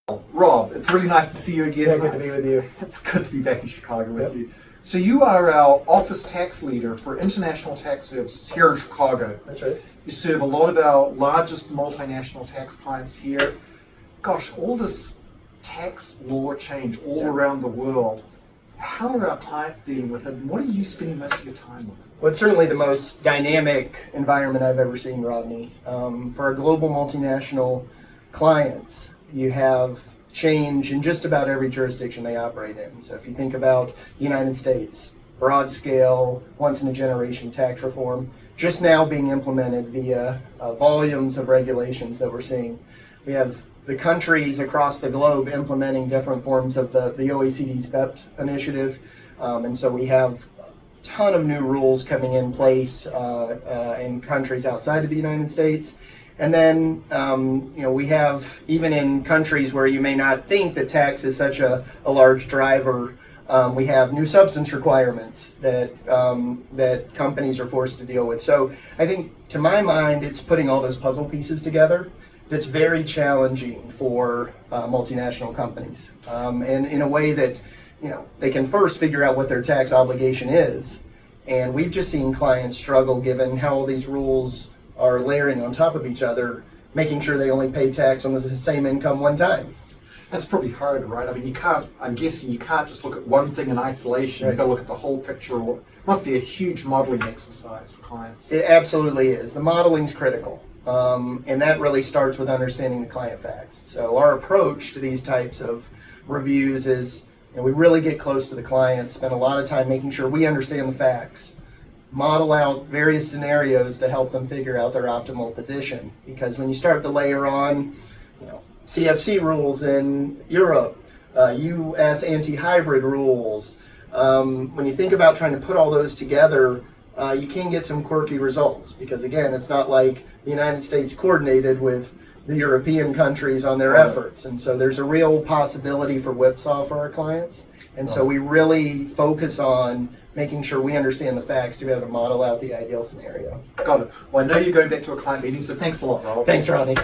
Rob, it's really nice to see you again. Yeah, good to be with you. It's good to be back in Chicago with you. So you are our office tax leader for international tax services here in Chicago. That's right. You serve a lot of our largest multinational tax clients here. Gosh, all this tax law change all around the world. How are our clients dealing with it, and what are you spending most of your time with? Well, it's certainly the most dynamic environment I've ever seen, Rodney. For our global multinational clients, you have change in just about every jurisdiction they operate in. So if you think about the United States, broad scale, once in a generation tax reform, just now being implemented via volumes of regulations that we're seeing. We have the countries across the globe implementing different forms of the OECD's BEPS initiative. And so we have a ton of new rules coming in place in countries outside of the United States. And then, we have, even in countries where you may not think that tax is such a large driver, we have new substance requirements that companies are forced to deal with. So I think, to my mind, it's putting all those puzzle pieces together that's very challenging for multinational companies. And in a way that, they can first figure out what their tax obligation is. And we've just seen clients struggle given how all these rules are layering on top of each other, making sure they only pay tax on the same income one time. That's probably hard, right? I mean, I'm guessing you can't just look at one thing in isolation. You've got to look at the whole picture. It must be a huge modeling exercise for clients. It absolutely is. The modeling's critical. And that really starts with understanding the client facts. So our approach to these types of reviews is, we really get close to the client, spend a lot of time making sure we understand the facts, model out various scenarios to help them figure out their optimal position. Because when you start to layer on, CFC rules in Europe, U.S. anti-hybrid rules, when you think about trying to put all those together, you can get some quirky results. Because again, it's not like the United States coordinated with the European countries on their efforts. And so there's a real possibility for whipsaw for our clients. And so we really focus on making sure we understand the facts to be able to model out the ideal scenario. Got it. Well, I know you're going back to a client meeting, so thanks a lot, Rob. Thanks, Rodney.